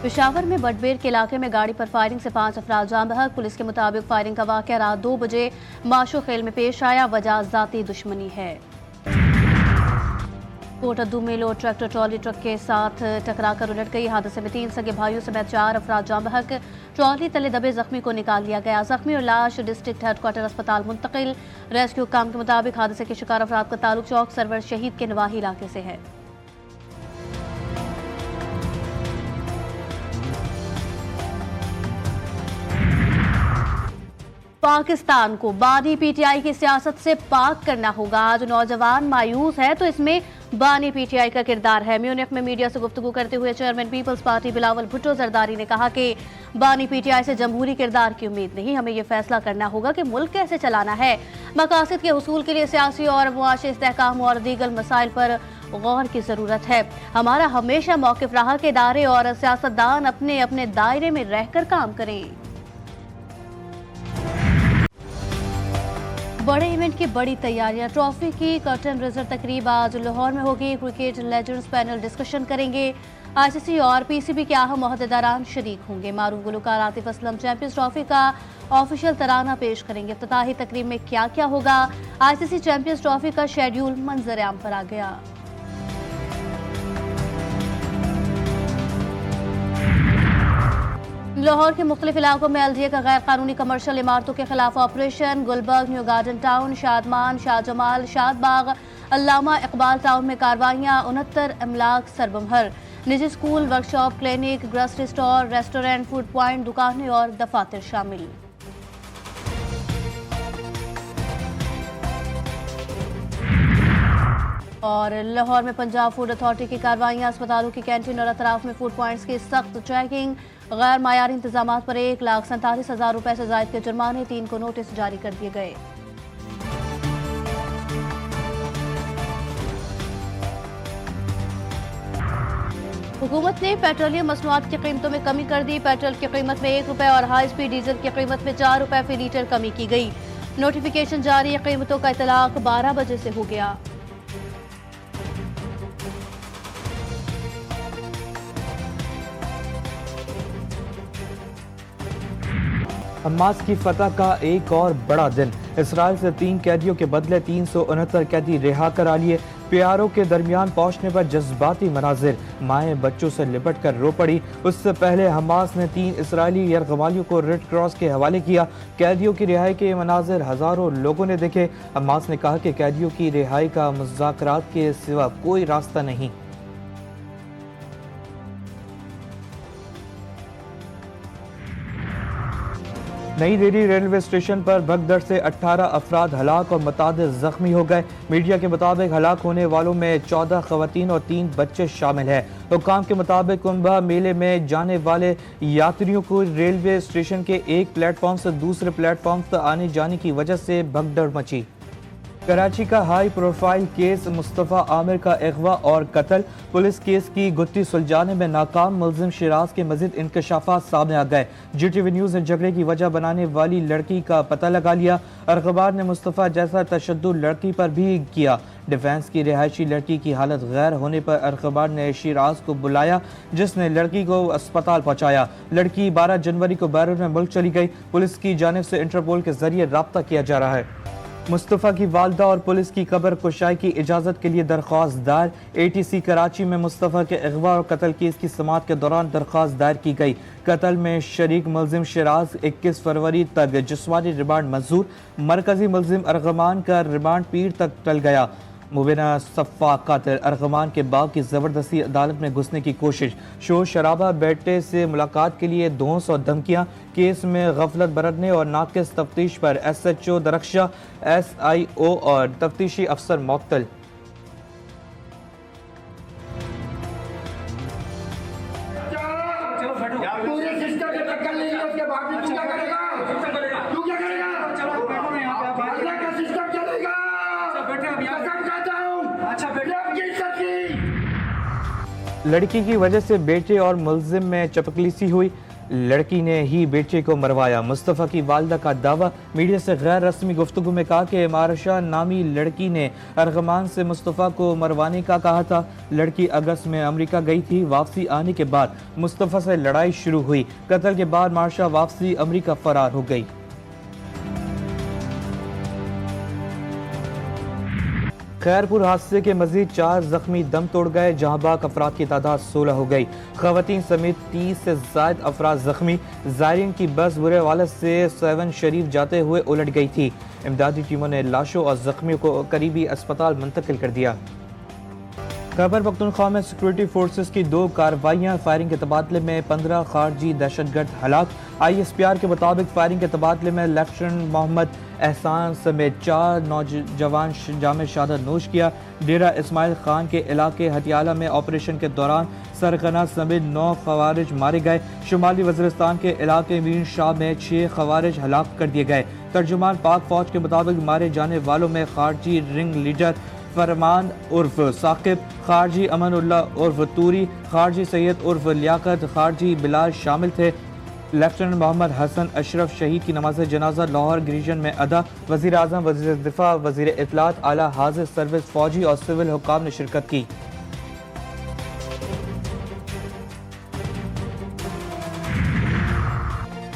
पेशावर में बटबेर के इलाके में गाड़ी पर फायरिंग से 5 अफराद जान बहक। पुलिस के मुताबिक फायरिंग का वाकया रात 2 बजे माशो खेल में पेश आया। वजह जाती दुश्मनी है। कोटद्दू में लोड ट्रैक्टर ट्रॉली ट्रक के साथ टकराकर उलट गई। हादसे में 3 सगे भाइयों समेत 4 अफराद जान बहक। ट्रॉली तले दबे जख्मी को निकाल लिया गया। जख्मी और लाश डिस्ट्रिक्ट हेडक्वार्टर अस्पताल मुंतकिल। रेस्क्यू हुक्काम के मुताबिक हादसे के शिकार अफराद का ताल्लुक चौक सरवर शहीद के नवाही इलाके से है। पाकिस्तान को बानी पीटीआई की सियासत से पाक करना होगा। आज नौजवान मायूस है तो इसमें बानी पीटीआई का किरदार है। म्यूनिख में मीडिया से गुफ्तगू करते हुए चेयरमैन पीपल्स पार्टी बिलावल भुट्टो जरदारी ने कहा कि बानी पीटीआई से जमहूरी किरदार की उम्मीद नहीं, हमें यह फैसला करना होगा कि मुल्क कैसे चलाना है। मकासद के हुसूल के लिए सियासी और मुआशी इस्तेहकाम और दीगर मसाइल पर गौर की जरूरत है। हमारा हमेशा मौकिफ रहा कि इदारे और सियासतदान अपने अपने दायरे में रहकर काम करें। बड़े इवेंट की बड़ी तैयारियां। ट्रॉफी की कर्टन रेजर तकरीब आज लाहौर में होगी। क्रिकेट लेजेंड्स पैनल डिस्कशन करेंगे। आईसीसी और पीसीबी के अहम ओहदेदारान शरीक होंगे। मारूफ गुलकार आतिफ असलम चैंपियंस ट्रॉफी का ऑफिशियल तराना पेश करेंगे। इफ्तिताही तकरीब में क्या क्या होगा? आईसीसी चैंपियंस ट्रॉफी का शेड्यूल मंजर आम पर आ गया। लाहौर के मुख्तलिफ इलाकों में एलडीए का गैर कानूनी कमर्शियल इमारतों के खिलाफ operation. Gulberg, New Garden Town, Shadman, Shahjamal, Shadbagh, Allama Iqbal Town में कार्रवाइयां। 69 इमलाक सरबमहर। निजी school, workshop, clinic, grocery store, restaurant, food point, दुकानें और दफातर शामिल। और लाहौर में पंजाब फूड अथॉरिटी की कार्रवाइयां। अस्पतालों की कैंटीन और अतराफ में फूड पॉइंट्स की सख्त चेकिंग। गैर मायारी इंतजाम पर 1,47,000 रुपए से जायद के जुर्माने। 3 को नोटिस जारी कर दिए गए। हुकूमत ने पेट्रोलियम मसनूआत की कीमतों में कमी कर दी। पेट्रोल की कीमत में 1 रुपए और हाई स्पीड डीजल की कीमत में 4 रुपए फी लीटर कमी की गई। नोटिफिकेशन जारी। कीमतों का इतलाक 12 बजे से हो गया। हमास की फतह का एक और बड़ा दिन। इसराइल से 3 कैदियों के बदले 369 कैदी रिहा करा लिए। प्यारों के दरमियान पहुंचने पर जज्बाती मनाजिर। माएँ बच्चों से लिपट कर रो पड़ी। उससे पहले हमास ने 3 इसराइली यरगमालियों को रेड क्रॉस के हवाले किया। कैदियों की रिहाई के मनाजिर हजारों लोगों ने देखे। हमास ने कहा कि कैदियों की रिहाई का मुज़ाकरात के सिवा कोई रास्ता नहीं। नई दिल्ली रेलवे स्टेशन पर भगदड़ से 18 अफराद हलाक और मुतादिद जख्मी हो गए। मीडिया के मुताबिक हलाक होने वालों में 14 खवातीन और 3 बच्चे शामिल हैं। हुक्काम के मुताबिक कुंभ मेले में जाने वाले यात्रियों को रेलवे स्टेशन के एक प्लेटफॉर्म से दूसरे प्लेटफॉर्म तक आने जाने की वजह से भगदड़ मची। कराची का high profile case Mustafa Aamir का अगवा और कत्ल। पुलिस केस की गुत्थी सुलझाने में नाकाम। मुलजिम शिराज के मजीद इंकशाफात सामने आ गए। GTV न्यूज़ ने झगड़े की वजह बनाने वाली लड़की का पता लगा लिया। अखबार ने मुस्तफ़ा जैसा तशद्दुद लड़की पर भी किया। डिफेंस की रिहायशी लड़की की हालत गैर होने पर अखबार ने शिराज को बुलाया, जिसने लड़की को अस्पताल पहुंचाया। लड़की 12 जनवरी को बैरून मुल्क चली गई। पुलिस की जानिब से इंटरपोल के जरिए राब्ता किया जा रहा है। मुस्तफ़ा की वालदा और पुलिस की कब्र कुशाई की इजाज़त के लिए दरख्वास्त दायर। ATC कराची में मुस्तफ़ा के अगवा और कत्ल केस की समाअत के दौरान दरख्वास्त दायर की गई। कत्ल में शरीक मुलजिम शिराज 21 फरवरी तक जिस्मानी रिमांड मंजूर। मरकजी मुलजिम अरगमान का रिमांड पीर तक टल गया। मुबीना सफ़ा कातिल अरगमान के बाप की ज़बरदस्ती अदालत में घुसने की कोशिश। शोर शराबा, बेटे से मुलाकात के लिए धौंस और धमकियां। केस में गफलत बरतने और नाकिस तफ्तीश पर SHO दरख्शा, SIO और तफ्तीशी अफसर मुअत्तल। लड़की की वजह से बेटे और मुलजिम में चपकलीसी हुई। लड़की ने ही बेटे को मरवाया। मुस्तफ़ा की वालदा का दावा। मीडिया से गैर रस्मी गुफ्तगू में कहा कि मारशा नामी लड़की ने अर्गमान से मुस्तफ़ा को मरवाने का कहा था। लड़की अगस्त में अमेरिका गई थी। वापसी आने के बाद मुस्तफ़ा से लड़ाई शुरू हुई। कत्ल के बाद मारशा वापसी अमेरिका फरार हो गई। खैरपुर हादसे के मजीद 4 जख्मी दम तोड़ गए। जहां बाग अफराद की तादाद 16 हो गई। खवातीन समेत 30 से ज्यादा अफराद जख्मी। जायरीन की बस बुरे हालत से 7 शरीफ जाते हुए उलट गई थी। इमदादी टीमों ने लाशों और जख्मियों को करीबी अस्पताल मुंतकिल कर दिया। खैबर पख्तूनख्वा में सिक्योरिटी फोर्सेस की 2 कार्रवाइयाँ। फायरिंग के तबादले में 15 खारजी दहशतगर्द हलाक। ISPR के मुताबिक फायरिंग के तबादले में लेफ्टिनेंट मोहम्मद एहसान समेत 4 नौजवान जामे शहादत नोश किया। डेरा इस्माइल खान के इलाके हटियाला में ऑपरेशन के दौरान सरगना समेत 9 खवारिज मारे गए। शुमाली वज़ीरिस्तान के इलाके मीर शाह में 6 खवारिज हलाक कर दिए गए। तर्जुमान पाक फौज के मुताबिक मारे जाने वालों में खारजी रिंग लीडर फरमान उर्फ साकिब, खारजी अमनुल्ला उर्फ तूरी, खारजी सैयद उर्फ लियाकत, खारजी बिलाल शामिल थे। लेफ्टिनेंट मोहम्मद हसन अशरफ शहीद की नमाज जनाजा लाहौर रीजन में अदा। वज़ीर आज़म, वज़ीर दिफा, वज़ीर इत्तलात, आला हाज़िर सर्विस, फौजी और सिविल हुक्काम ने शिरकत की।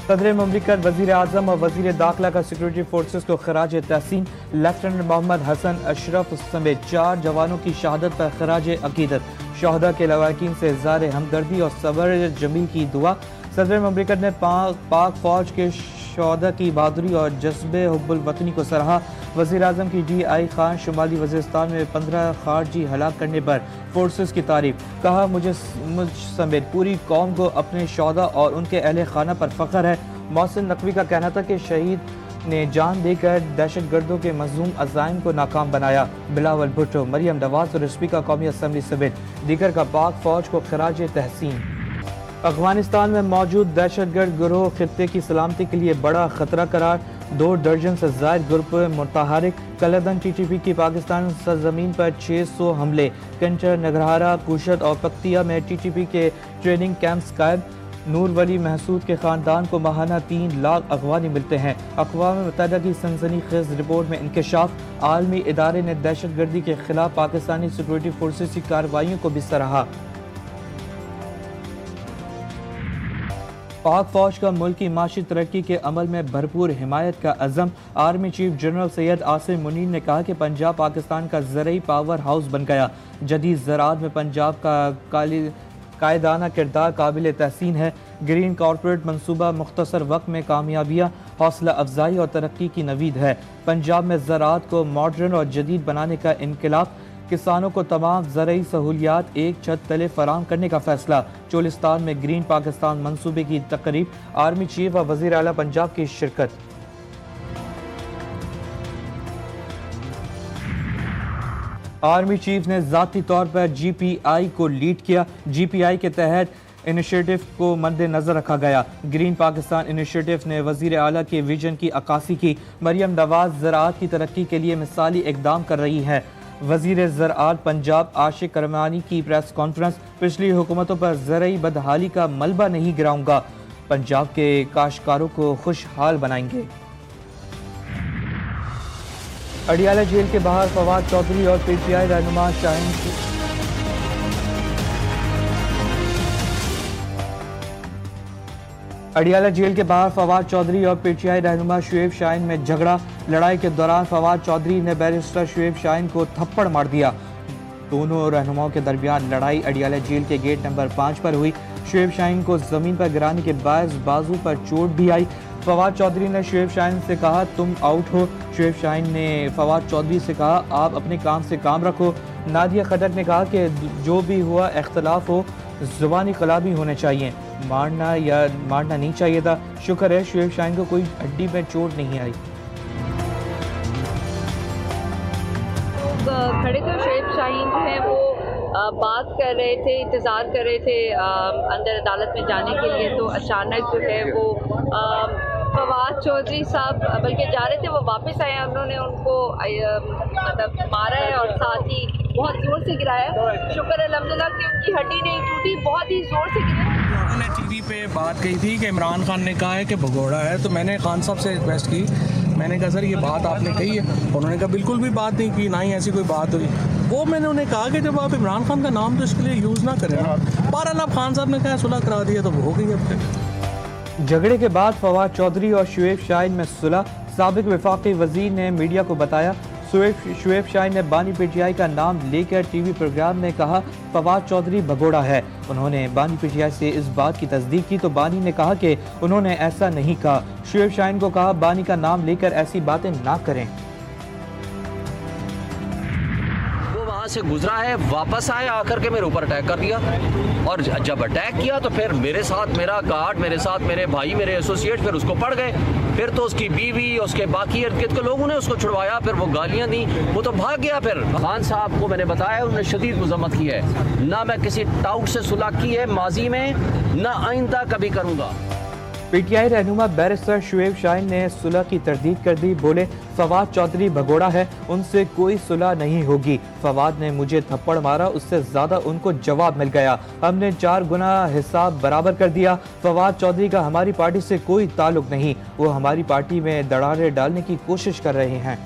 सदर ममलिकत, वज़ीर आज़म और वज़ीर दाखिला का सिक्योरिटी फोर्सेस को खराज तहसीन। लेफ्टिनेंट मोहम्मद हसन अशरफ समेत 4 जवानों की शहादत पर खराज अकीदत। शहदा के लवाकिन से इज़हार हमदर्दी और सबर जमील की दुआ। सदर ममलिकत ने पाक फौज के शहदा की बहादुरी और जज्बे हुब्बुल वतनी को सराहा। वज़ीर आज़म की DI खान शुमाली वज़ीरिस्तान में 15 खारजी हलाक करने पर फोर्सेस की तारीफ। कहा, मुझ समेत पूरी कौम को अपने शहदा और उनके अहले खाना पर फ़ख्र है। मोहसिन नकवी का कहना था कि शहीद ने जान देकर दहशत गर्दों के मज़लूम अज़ाइम को नाकाम बनाया। बिलावल भुट्टो, मरियम नवाज और स्पीकर कौमी असम्बली समेत दीगर का पाक फौज को खराज तहसीन। अफगानिस्तान में मौजूद दहशतगर्द गिरोह खित्ते की सलामती के लिए बड़ा खतरा करार। 2 दर्जन से ज़ायद ग्रुप मुतहरिक। कलदन TTP की पाकिस्तान सरजमीन पर 600 हमले। कंचर, नगरहारा, कुशत और पक्तिया में TTP के ट्रेनिंग कैंप्स कायम। नूर वली महसूद के ख़ानदान को माहाना 3 लाख अगवानी मिलते हैं। अक़वाम मुत्तहिदा की सनसनीखेज़ रिपोर्ट में इंकशाफ। आलमी इदारे ने दहशत गर्दी के खिलाफ पाकिस्तानी सिक्योरिटी फोर्सेस की कार्रवाइयों को भी सराहा। पाक फौज का मुल्की माशी तरक्की के अमल में भरपूर हिमायत का अज़म। Army chief general Syed Asim Munir ने कहा कि पंजाब पाकिस्तान का ज़रई पावर हाउस बन गया। जदीद ज़राअत में पंजाब का कायदाना किरदार काबिल तहसीन है। ग्रीन कॉरपोरेट मनसूबा मुख्तसर वक्त में कामयाबियाँ, हौसला अफजाई और तरक्की की नवीद है। पंजाब में ज़राअत को मॉडर्न और जदीद बनाने का इनकलाब। किसानों को तमाम ज़रई सहूलियात एक छत तले फराम करने का फैसला। चोलिस्तान में ग्रीन पाकिस्तान मंसूबे की तकरीब। आर्मी चीफ और वज़ीर आला पंजाब की शिरकत। आर्मी चीफ ने ज़ाती तौर पर GPI को लीड किया। GPI के तहत इनिशिएटिव को मद्देनजर रखा गया। ग्रीन पाकिस्तान इनिशिएटिव ने वज़ीर आला के विजन की अक्कासी की। मरियम नवाज ज़राअत की तरक्की के लिए मिसाली इक़दाम कर रही है। वज़ीर ज़राअत पंजाब आशिक करमानी की प्रेस कॉन्फ्रेंस। पिछली हुकूमतों पर ज़रई बदहाली का मलबा नहीं गिराऊंगा, पंजाब के काश्तकारों को खुशहाल बनाएंगे। अडियाला जेल के बाहर फवाद चौधरी और PTI रहनुमा शाहीन की अडियाला जेल के बाहर फवाद चौधरी और PTI रहनुमा शुएब शाहीन में झगड़ा। लड़ाई के दौरान फवाद चौधरी ने बैरिस्टर शुएब शाहीन को थप्पड़ मार दिया। दोनों रहनुमाओं के दरमियान लड़ाई अडियाला जेल के गेट नंबर 5 पर हुई। शुएब शाहीन को जमीन पर गिराने के बायस बाजू पर चोट भी आई। फवाद चौधरी ने शुएब शाहीन से कहा, तुम आउट हो। शुएब शाहीन ने फवाद चौधरी से कहा, आप अपने काम से काम रखो। नादिया खटक ने कहा कि जो भी हुआ इख्तलाफ हो, ज़ुबानी कलामी होने चाहिए, मारना नहीं चाहिए था। शुक्र है शुएब शाहीन को कोई हड्डी में चोट नहीं आई। खड़े थे, शुएब शाहीन जो है वो बात कर रहे थे, इंतज़ार कर रहे थे अंदर अदालत में जाने के लिए। तो अचानक जो है वो फवाद चौधरी साहब बल्कि जा रहे थे, वो वापस आए, उन्होंने उनको मतलब मारा है और साथ ही बहुत ज़ोर से गिरा है। शुक्र अल्हम्दुलिल्लाह कि उनकी हड्डी नहीं टूटी, बहुत ही ज़ोर से गिरा। उन्होंने टीवी पे बात कही थी कि इमरान खान ने कहा है कि भगोड़ा है, तो मैंने खान साहब से रिक्वेस्ट की, मैंने कहा सर ये बात आपने कही है? उन्होंने कहा बिल्कुल भी बात नहीं की, ना ही ऐसी कोई बात हुई। वो मैंने उन्हें कहा कि जब आप इमरान खान का नाम तो इसके लिए यूज़ ना करें ना। बहरहाल अब खान साहब ने कहा सुलह करा दिया तो वो हो गई अब तक। झगड़े के बाद फवाद चौधरी और शुएब शाहीन में सुलह। साबिक वफाकी वजीर ने मीडिया को बताया, शुएब शाहीन ने बानी पीटीआई का नाम लेकर टीवी प्रोग्राम में कहा फवाद चौधरी भगोड़ा है। उन्होंने बानी पीटीआई से इस बात की तस्दीक की तो बानी ने कहा कि उन्होंने ऐसा नहीं कहा। शुएब शाहीन को कहा बानी का नाम लेकर ऐसी बातें ना करें। से गुजरा है, वापस आए, आकर के मेरे ऊपर अटैक कर दिया, और जब अटैक किया तो फिर मेरे साथ मेरा गार्ड, मेरे साथ मेरे भाई, मेरे एसोसिएट फिर उसको पड़ गए। फिर तो उसकी बीवी, उसके बाकी इर्द गिर्द के लोगों ने उसको छुड़वाया, फिर वो गालियां दी, वो तो भाग गया। फिर खान साहब को मैंने बताया, उन्होंने शदीद मजम्मत की है, ना मैं किसी टाउट से सुलह की है माजी में, ना आइंदा कभी करूँगा। पीटीआई रहनुमा बैरिस्टर शुएब शाहीन ने सुलह की तरदीद कर दी। बोले फवाद चौधरी भगोड़ा है, उनसे कोई सुलह नहीं होगी। फवाद ने मुझे थप्पड़ मारा, उससे ज्यादा उनको जवाब मिल गया। हमने 4 गुना हिसाब बराबर कर दिया। फवाद चौधरी का हमारी पार्टी से कोई ताल्लुक नहीं, वो हमारी पार्टी में दरारें डालने की कोशिश कर रहे हैं।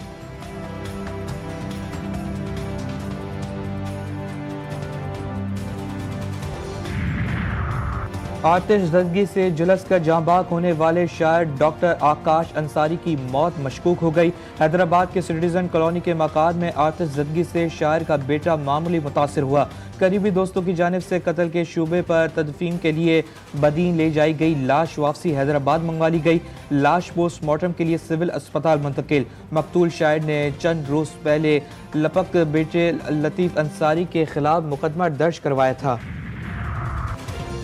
आतिशज़दगी से झुलस कर जांबाग होने वाले शायर डॉक्टर आकाश अंसारी की मौत मशकूक हो गई। हैदराबाद के सिटीजन कॉलोनी के मकान में आतिशज़दगी से शायर का बेटा मामूली मुतासिर हुआ। करीबी दोस्तों की जानिब से कत्ल के शुबे पर तदफीन के लिए बदीन ले जाई गई लाश वापसी हैदराबाद मंगवा ली गई। लाश पोस्टमार्टम के लिए सिविल अस्पताल मुंतकिल। मकतूल शायर ने चंद रोज पहले लपक बेटे लतीफ़ अंसारी के खिलाफ मुकदमा दर्ज करवाया था।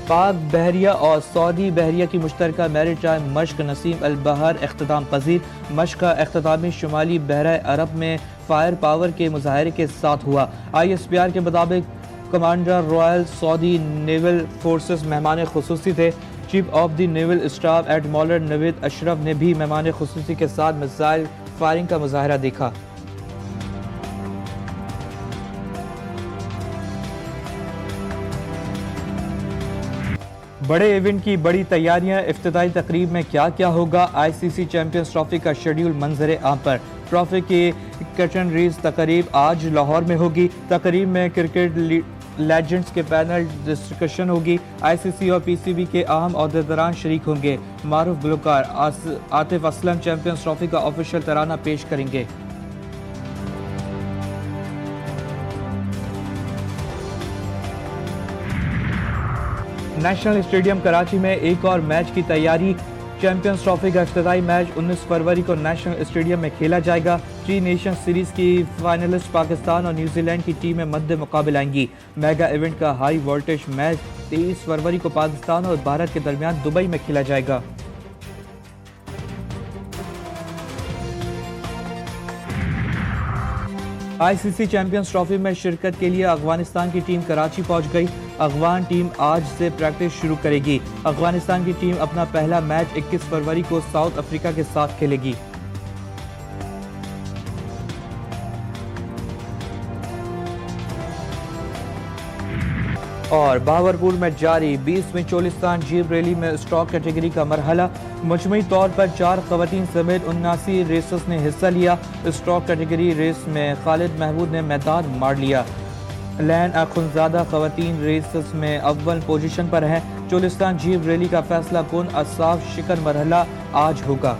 पाक बहरिया और सऊदी बहरिया की मुश्तरका मैरीटाइम मश्क नसीम अल बहर इख्तिताम पजीर। मश्क का इख्तितामी शुमाली बहरा अरब में फायर पावर के मुजाहरे के साथ हुआ। ISPR के मुताबिक commander royal Saudi naval forces मेहमान खुसूसी थे। Chief of the naval staff admiral Naveed Ashraf ने भी मेहमान खुसूसी के साथ मिसाइल फायरिंग का मुजाहरा देखा। बड़े इवेंट की बड़ी तैयारियां, इफ्तिताई तकरीब में क्या क्या होगा। ICC चैंपियंस ट्रॉफी का शेड्यूल मंजर आम पर। ट्रॉफी की कर्टन रेज तकरीब आज लाहौर में होगी। तकरीब में क्रिकेट लेजेंड्स के पैनल डिस्कशन होगी। ICC और PCB के अहम अहदेदारान शरीक होंगे। मारूफ गुलकार आतिफ असलम चैंपियंस ट्रॉफी का ऑफिशियल तराना पेश करेंगे। नेशनल स्टेडियम कराची में एक और मैच की तैयारी। चैंपियंस ट्रॉफी का इफ्तिताई मैच 19 फरवरी को नेशनल स्टेडियम में खेला जाएगा। 3 नेशन सीरीज की फाइनलिस्ट पाकिस्तान और न्यूजीलैंड की टीमें मद्दे मुकाबले आएंगी। मेगा इवेंट का हाई वोल्टेज मैच 23 फरवरी को पाकिस्तान और भारत के दरमियान दुबई में खेला जाएगा। ICC चैंपियंस ट्रॉफी में शिरकत के लिए अफगानिस्तान की टीम कराची पहुंच गई। अफगान टीम आज से प्रैक्टिस शुरू करेगी। अफगानिस्तान की टीम अपना पहला मैच 21 फरवरी को साउथ अफ्रीका के साथ खेलेगी। और बहावरपुर में जारी 20वीं चोलिस्तान जीप रैली में स्टॉक कैटेगरी का मरहला। मजमूई तौर पर 4 खवातीन समेत 79 रेसर्स ने हिस्सा लिया। स्टॉक कैटेगरी रेस में खालिद महमूद ने मैदान मार लिया। लैन अखुनजादा खवातीन रेसर्स में अव्वल पोजीशन पर हैं। चोलिस्तान जीप रैली का फैसला कुन असाफ शिकन मरहला आज होगा।